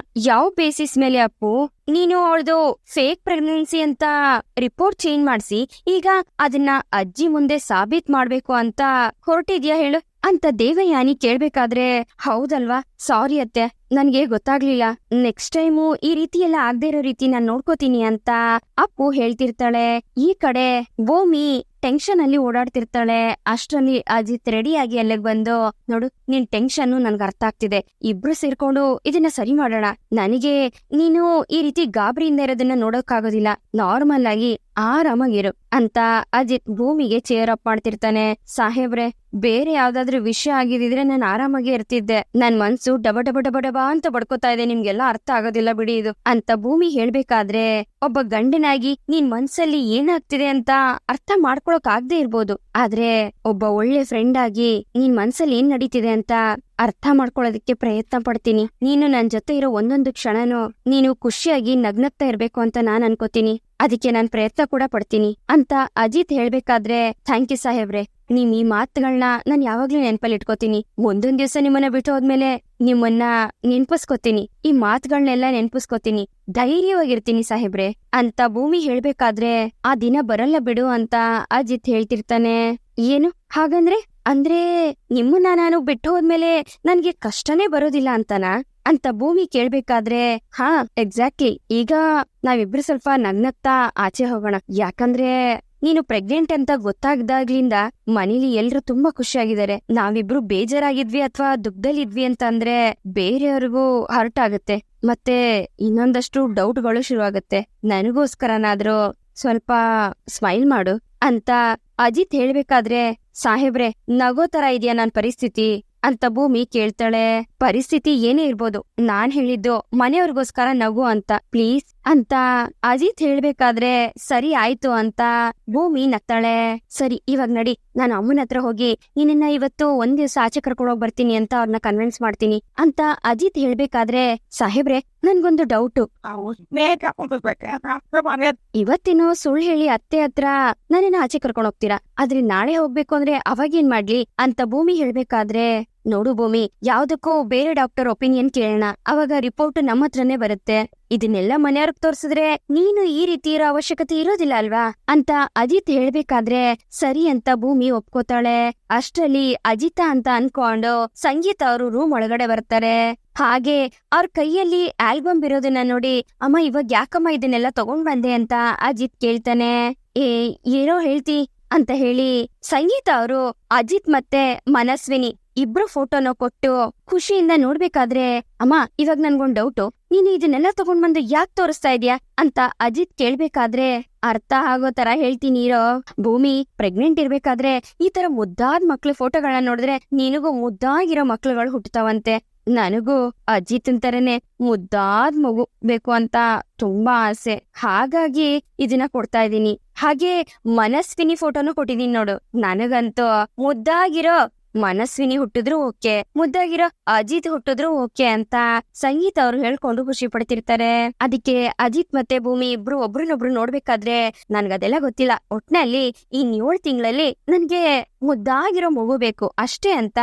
ಯಾವ ಬೇಸಿಸ್ ಮೇಲೆ ಅಪ್ಪು ನೀನು ಅವಳದು ಫೇಕ್ ಪ್ರೆಗ್ನೆನ್ಸಿ ಅಂತ ರಿಪೋರ್ಟ್ ಚೇಂಜ್ ಮಾಡ್ಸಿ ಈಗ ಅದನ್ನ ಅಜ್ಜಿ ಮುಂದೆ ಸಾಬೀತ್ ಮಾಡ್ಬೇಕು ಅಂತ ಹೊರಟಿದ್ಯಾ ಹೇಳು ಅಂತ ದೇವಯಾನಿ ಕೇಳ್ಬೇಕಾದ್ರೆ, ಹೌದಲ್ವಾ, ಸಾರಿ ಅತ್ತೆ, ನನ್ಗೆ ಗೊತ್ತಾಗ್ಲಿಲ್ಲ, ನೆಕ್ಸ್ಟ್ ಟೈಮು ಈ ರೀತಿ ಎಲ್ಲ ಆಗದೆ ಇರೋ ರೀತಿ ನಾನ್ ನೋಡ್ಕೋತೀನಿ ಅಂತ ಅಪ್ಪು ಹೇಳ್ತಿರ್ತಾಳೆ. ಈ ಕಡೆ ಭೂಮಿ ಟೆನ್ಷನ್ ಅಲ್ಲಿ ಓಡಾಡ್ತಿರ್ತಾಳೆ. ಅಷ್ಟರಲ್ಲಿ ಅಜಿತ್ ರೆಡಿಯಾಗಿ ಅಲ್ಲಿಗೆ ಬಂದು, ನೋಡು, ನಿನ್ ಟೆನ್ಷನ್ ನನ್ಗೆ ಅರ್ಥ ಆಗ್ತಿದೆ, ಇಬ್ರು ಸೇರ್ಕೊಂಡು ಇದನ್ನ ಸರಿ ಮಾಡೋಣ, ನನಗೆ ನೀನು ಈ ರೀತಿ ಗಾಬರಿಯಿಂದ ಇರೋದನ್ನ ನೋಡೋಕ್ಕಾಗೋದಿಲ್ಲ, ನಾರ್ಮಲ್ ಆಗಿ ಆರಾಮಾಗಿರು ಅಂತ ಅಜಿತ್ ಭೂಮಿಗೆ ಚೇರ್ ಅಪ್ ಮಾಡ್ತಿರ್ತಾನೆ. ಸಾಹೇಬ್ರೆ, ಬೇರೆ ಯಾವ್ದಾದ್ರು ವಿಷಯ ಆಗಿದ್ರೆ ನಾನು ಆರಾಮಾಗಿ ಇರ್ತಿದ್ದೆ, ನನ್ ಮನ್ಸು ಡಬ ಡಬ ಡಬ ಡಬ ಅಂತ ಬಡ್ಕೋತಾ ಇದೆ, ನಿಮ್ಗೆಲ್ಲ ಅರ್ಥ ಆಗೋದಿಲ್ಲ ಬಿಡಿ ಇದು ಅಂತ ಭೂಮಿ ಹೇಳ್ಬೇಕಾದ್ರೆ, ಒಬ್ಬ ಗಂಡನಾಗಿ ನೀನ್ ಮನ್ಸಲ್ಲಿ ಏನಾಗ್ತಿದೆ ಅಂತ ಅರ್ಥ ಮಾಡ್ಕೊಳಕ್ ಆಗದೆ ಇರ್ಬೋದು, ಆದ್ರೆ ಒಬ್ಬ ಒಳ್ಳೆ ಫ್ರೆಂಡ್ ಆಗಿ ನೀನ್ ಮನ್ಸಲ್ಲಿ ಏನ್ ನಡೀತಿದೆ ಅಂತ ಅರ್ಥ ಮಾಡ್ಕೊಳ್ಳೋದಕ್ಕೆ ಪ್ರಯತ್ನ ಪಡ್ತೀನಿ. ನೀನು ನನ್ ಜೊತೆ ಇರೋ ಒಂದೊಂದು ಕ್ಷಣನೂ ನೀನು ಖುಷಿಯಾಗಿ ನಗ್ನಗ್ತಾ ಇರ್ಬೇಕು ಅಂತ ನಾನ್ ಅನ್ಕೋತೀನಿ, ಅದಕ್ಕೆ ನಾನ್ ಪ್ರಯತ್ನ ಕೂಡ ಪಡ್ತೀನಿ ಅಂತ ಅಜಿತ್ ಹೇಳ್ಬೇಕಾದ್ರೆ, ಥ್ಯಾಂಕ್ ಯು ಸಾಹೇಬ್ರೆ, ನೀವ್ ಈ ಮಾತುಗಳನ್ನ ನಾನ್ ಯಾವಾಗ್ಲೂ ನೆನ್ಪಲ್ಲಿ ಇಟ್ಕೋತೀನಿ, ಒಂದೊಂದ್ ದಿವ್ಸ ನಿಮ್ಮನ್ನ ಬಿಟ್ಟು ಹೋದ್ಮೇಲೆ ನಿಮ್ಮನ್ನ ನೆನ್ಪಿಸ್ಕೋತೀನಿ, ಈ ಮಾತುಗಳನ್ನೆಲ್ಲ ನೆನ್ಪಿಸ್ಕೋತೀನಿ, ಧೈರ್ಯವಾಗಿರ್ತೀನಿ ಸಾಹೇಬ್ರೆ ಅಂತ ಭೂಮಿ ಹೇಳ್ಬೇಕಾದ್ರೆ, ಆ ದಿನ ಬರಲ್ಲ ಬಿಡು ಅಂತ ಅಜಿತ್ ಹೇಳ್ತಿರ್ತಾನೆ. ಏನು ಹಾಗಂದ್ರೆ? ಅಂದ್ರೆ ನಿಮ್ಮನ್ನ ನಾನು ಬಿಟ್ಟು ಹೋದ್ಮೇಲೆ ನನ್ಗೆ ಕಷ್ಟನೇ ಬರೋದಿಲ್ಲ ಅಂತನಾ ಅಂತ ಭೂಮಿ ಕೇಳ್ಬೇಕಾದ್ರೆ, ಹಾ ಎಕ್ಸಾಕ್ಟ್ಲಿ, ಈಗ ನಾವಿಬ್ರು ಸ್ವಲ್ಪ ನಗ್ನಗ್ತಾ ಆಚೆ ಹೋಗೋಣ, ಯಾಕಂದ್ರೆ ನೀನು ಪ್ರೆಗ್ನೆಂಟ್ ಅಂತ ಗೊತ್ತಾಗ್ದಾಗ್ಲಿಂದ ಮನೇಲಿ ಎಲ್ರು ತುಂಬಾ ಖುಷಿಯಾಗಿದ್ದಾರೆ, ನಾವಿಬ್ರು ಬೇಜಾರಾಗಿದ್ವಿ ಅಥವಾ ದುಃಖದಲ್ಲಿದ್ವಿ ಅಂತ ಅಂದ್ರೆ ಬೇರೆಯವ್ರಿಗೂ ಹರ್ಟ್ ಆಗುತ್ತೆ, ಮತ್ತೆ ಇನ್ನೊಂದಷ್ಟು ಡೌಟ್ಗಳು ಶುರು ಆಗುತ್ತೆ, ನನಗೋಸ್ಕರನಾದ್ರೂ ಸ್ವಲ್ಪ ಸ್ಮೈಲ್ ಮಾಡು ಅಂತ ಅಜಿತ್ ಹೇಳ್ಬೇಕಾದ್ರೆ, ಸಾಹೇಬ್ರೆ ನಗೋ ತರ ಇದೆಯಾ ನನ್ ಪರಿಸ್ಥಿತಿ ಅಂತ ಭೂಮಿ ಕೇಳ್ತಾಳೆ. ಪರಿಸ್ಥಿತಿ ಏನೇ ಇರ್ಬೋದು, ನಾನ್ ಹೇಳಿದ್ದು ಮನೆಯವ್ರಿಗೋಸ್ಕರ ನಗು ಅಂತ, ಪ್ಲೀಸ್ ಅಂತ ಅಜಿತ್ ಹೇಳ್ಬೇಕಾದ್ರೆ ಸರಿ ಆಯ್ತು ಅಂತ ಭೂಮಿ ನಗ್ತಾಳೆ. ಸರಿ ಇವಾಗ ನಡಿ, ನಾನು ಅಮ್ಮನ ಹತ್ರ ಹೋಗಿ ನಿನ್ನ ಇವತ್ತು ಒಂದ್ ದಿವ್ಸ ಆಚೆ ಕರ್ಕೊಂಡೋಗ್ ಬರ್ತೀನಿ ಅಂತ ಅವ್ರನ್ನ ಕನ್ವಿನ್ಸ್ ಮಾಡ್ತೀನಿ ಅಂತ ಅಜಿತ್ ಹೇಳ್ಬೇಕಾದ್ರೆ, ಸಾಹೇಬ್ರೆ ನನ್ಗೊಂದು ಡೌಟು, ಇವತ್ತೇನೋ ಸುಳ್ಳು ಹೇಳಿ ಅತ್ತೆ ಹತ್ರ ನನ್ನನ್ನ ಆಚೆ ಕರ್ಕೊಂಡ್ ಹೋಗ್ತೀರಾ, ಆದ್ರೆ ನಾಳೆ ಹೋಗ್ಬೇಕು ಅಂದ್ರೆ ಅವಾಗೇನ್ ಮಾಡ್ಲಿ ಅಂತ ಭೂಮಿ ಹೇಳ್ಬೇಕಾದ್ರೆ, ನೋಡು ಭೂಮಿ, ಯಾವ್ದಕ್ಕೂ ಬೇರೆ ಡಾಕ್ಟರ್ ಒಪಿನಿಯನ್ ಕೇಳೋಣ, ಅವಾಗ ರಿಪೋರ್ಟ್ ನಮ್ಮ ಹತ್ರನೇ ಬರುತ್ತೆ. ಇದನ್ನೆಲ್ಲ ಮನೆಯವ್ರಿಗೆ ತೋರ್ಸಿದ್ರೆ ನೀನು ಈ ರೀತಿ ಇರೋ ಅವಶ್ಯಕತೆ ಇರೋದಿಲ್ಲ ಅಲ್ವಾ ಅಂತ ಅಜಿತ್ ಹೇಳ್ಬೇಕಾದ್ರೆ ಸರಿ ಅಂತ ಭೂಮಿ ಒಪ್ಕೋತಾಳೆ. ಅಷ್ಟರಲ್ಲಿ ಅಜಿತ ಅಂತ ಅನ್ಕೊಂಡು ಸಂಗೀತ ಅವರು ರೂಮ್ ಒಳಗಡೆ ಬರ್ತಾರೆ. ಹಾಗೆ ಅವ್ರ ಕೈಯಲ್ಲಿ ಆಲ್ಬಮ್ ಇರೋದನ್ನ ನೋಡಿ, ಅಮ್ಮ ಇವಾಗ ಯಾಕಮ್ಮ ಇದನ್ನೆಲ್ಲ ತಗೊಂಡ್ ಬಂದೆ ಅಂತ ಅಜಿತ್ ಕೇಳ್ತಾನೆ. ಏನೋ ಹೇಳ್ತಿ ಅಂತ ಹೇಳಿ ಸಂಗೀತ ಅವರು ಅಜಿತ್ ಮತ್ತೆ ಮನಸ್ವಿನಿ ಇಬ್ರು ಫೋಟೋನ ಕೊಟ್ಟು ಖುಷಿಯಿಂದ ನೋಡ್ಬೇಕಾದ್ರೆ, ಅಮ್ಮ ಇವಾಗ ನನ್ಗೊಂದ್ ಡೌಟು, ನೀನು ಇದನ್ನೆಲ್ಲ ತಗೊಂಡ್ ಬಂದು ಯಾಕೆ ತೋರಿಸ್ತಾ ಇದ್ಯಾ ಅಂತ ಅಜಿತ್ ಕೇಳ್ಬೇಕಾದ್ರೆ, ಅರ್ಥ ಆಗೋ ತರ ಹೇಳ್ತೀನಿ ಇರೋ ಭೂಮಿ, ಪ್ರೆಗ್ನೆಂಟ್ ಇರ್ಬೇಕಾದ್ರೆ ಈ ತರ ಮುದ್ದಾದ್ ಮಕ್ಳು ಫೋಟೋಗಳನ್ನ ನೋಡಿದ್ರೆ ನಿನಗೂ ಮುದ್ದಾಗಿರೋ ಮಕ್ಳುಗಳು ಹುಟ್ಟತಾವಂತೆ. ನನಗೂ ಅಜಿತ್ ಅಂತಾರನೆ ಮುದ್ದಾದ್ ಮಗು ಬೇಕು ಅಂತ ತುಂಬಾ ಆಸೆ, ಹಾಗಾಗಿ ಇದನ್ನ ಕೊಡ್ತಾ ಇದೀನಿ. ಹಾಗೆ ಮನಸ್ವಿನಿ ಫೋಟೋನು ಕೊಟ್ಟಿದೀನಿ ನೋಡು, ನನಗಂತೂ ಮುದ್ದಾಗಿರೋ ಮನಸ್ವಿನಿ ಹುಟ್ಟಿದ್ರು ಓಕೆ, ಮುದ್ದಾಗಿರೋ ಅಜಿತ್ ಹುಟ್ಟಿದ್ರು ಓಕೆ ಅಂತ ಸಂಗೀತ ಅವ್ರು ಹೇಳ್ಕೊಂಡು ಖುಷಿ ಪಡ್ತಿರ್ತಾರೆ. ಅದಕ್ಕೆ ಅಜಿತ್ ಮತ್ತೆ ಭೂಮಿ ಇಬ್ರು ಒಬ್ರನ್ನೊಬ್ರು ನೋಡ್ಬೇಕಾದ್ರೆ, ನನ್ಗದೆಲ್ಲ ಗೊತ್ತಿಲ್ಲ, ಒಟ್ನಲ್ಲಿ ಈ 7 ತಿಂಗಳಲ್ಲಿ ನನ್ಗೆ ಮುದ್ದಾಗಿರೋ ಮಗು ಬೇಕು ಅಷ್ಟೇ ಅಂತ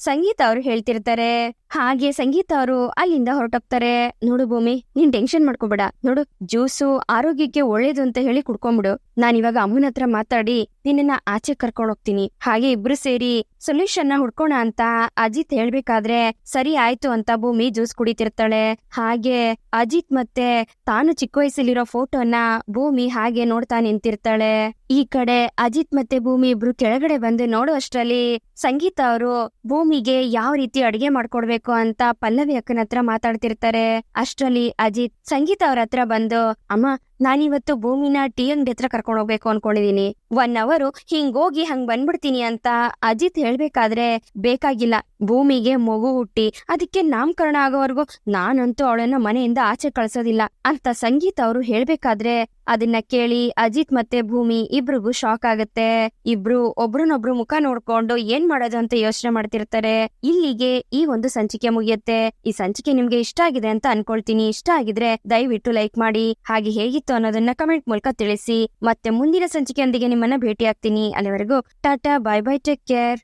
ಸಂಗೀತ ಅವ್ರು ಹೇಳ್ತಿರ್ತಾರೆ. ಹಾಗೆ ಸಂಗೀತ ಅವರು ಅಲ್ಲಿಂದ ಹೊರಟೋಗ್ತಾರೆ. ನೋಡು ಭೂಮಿ, ನೀನ್ ಟೆನ್ಷನ್ ಮಾಡ್ಕೋಬೇಡ, ನೋಡು ಜ್ಯೂಸು ಆರೋಗ್ಯಕ್ಕೆ ಒಳ್ಳೇದು ಅಂತ ಹೇಳಿ ಕುಡ್ಕೊಂಬಿಡು, ನಾನಿವಾಗ ಅಮ್ಮನ ಹತ್ರ ಮಾತಾಡಿ ನಿನ್ನ ಆಚೆ ಕರ್ಕೊಂಡ್ ಹೋಗ್ತೀನಿ, ಹಾಗೆ ಇಬ್ರು ಸೇರಿ ಸೊಲ್ಯೂಷನ್ ನ ಹುಡ್ಕೋಣ ಅಂತ ಅಜಿತ್ ಹೇಳ್ಬೇಕಾದ್ರೆ ಸರಿ ಆಯ್ತು ಅಂತ ಭೂಮಿ ಜ್ಯೂಸ್ ಕುಡಿತಿರ್ತಾಳೆ. ಹಾಗೆ ಅಜಿತ್ ಮತ್ತೆ ತಾನು ಚಿಕ್ಕ ವಯಸ್ಸಲ್ಲಿರೋ ಫೋಟೋನ ಭೂಮಿ ಹಾಗೆ ನೋಡ್ತಾ ನಿಂತಿರ್ತಾಳೆ. ಈ ಕಡೆ ಅಜಿತ್ ಮತ್ತೆ ಭೂಮಿ ಇಬ್ರು ಕೆಳಗಡೆ ಬಂದು ನೋಡೋ ಅಷ್ಟ್ರಲ್ಲಿ ಸಂಗೀತ ಅವರು ಭೂಮಿಗೆ ಯಾವ ರೀತಿ ಅಡಿಗೆ ಮಾಡ್ಕೊಡ್ಬೇಕು ಅಂತ ಪಲ್ಲವಿ ಅಕ್ಕನ ಹತ್ರ ಮಾತಾಡ್ತಿರ್ತಾರೆ. ಅಷ್ಟ್ರಲ್ಲಿ ಅಜಿತ್ ಸಂಗೀತ ಅವ್ರ ಹತ್ರ ಬಂದು, ಅಮ್ಮ ನಾನಿವತ್ತು ಭೂಮಿನ ಟೀ ಅಂಗಡಿ ಹತ್ರ ಕರ್ಕೊಂಡ್ ಹೋಗ್ಬೇಕು ಅನ್ಕೊಂಡಿದೀನಿ, 1 ಅವರ್ ಹಿಂಗೋಗಿ ಹಂಗ್ ಬಂದ್ಬಿಡ್ತೀನಿ ಅಂತ ಅಜಿತ್ ಹೇಳ್ಬೇಕಾದ್ರೆ, ಬೇಕಾಗಿಲ್ಲ, ಭೂಮಿಗೆ ಮಗು ಹುಟ್ಟಿ ಅದಕ್ಕೆ ನಾಮಕರಣ ಆಗೋವರೆಗೂ ನಾನಂತೂ ಅವಳನ್ನ ಮನೆಯಿಂದ ಆಚೆ ಕಳ್ಸೋದಿಲ್ಲ ಅಂತ ಸಂಗೀತ ಅವರು ಹೇಳ್ಬೇಕಾದ್ರೆ, ಅದನ್ನ ಕೇಳಿ ಅಜಿತ್ ಮತ್ತೆ ಭೂಮಿ ಇಬ್ರಿಗೂ ಶಾಕ್ ಆಗತ್ತೆ. ಇಬ್ರು ಒಬ್ರನ್ನೊಬ್ರು ಮುಖ ನೋಡ್ಕೊಂಡು ಏನ್ ಮಾಡೋದು ಅಂತ ಯೋಚನೆ ಮಾಡ್ತಿರ್ತಾರೆ. ಇಲ್ಲಿಗೆ ಈ ಒಂದು ಸಂಚಿಕೆ ಮುಗಿಯುತ್ತೆ. ಈ ಸಂಚಿಕೆ ನಿಮ್ಗೆ ಇಷ್ಟ ಆಗಿದೆ ಅಂತ ಅನ್ಕೊಳ್ತೀನಿ. ಇಷ್ಟ ಆಗಿದ್ರೆ ದಯವಿಟ್ಟು ಲೈಕ್ ಮಾಡಿ, ಹಾಗೆ ಹೇಗಿತ್ತು ಅನ್ನೋದನ್ನ ಕಮೆಂಟ್ ಮೂಲಕ ತಿಳಿಸಿ. ಮತ್ತೆ ಮುಂದಿನ ಸಂಚಿಕೆಯೊಂದಿಗೆ ನಿಮ್ಮನ್ನ ಭೇಟಿ ಆಗ್ತೀನಿ. ಅಲ್ಲಿವರೆಗೂ Tata, bye bye, take care.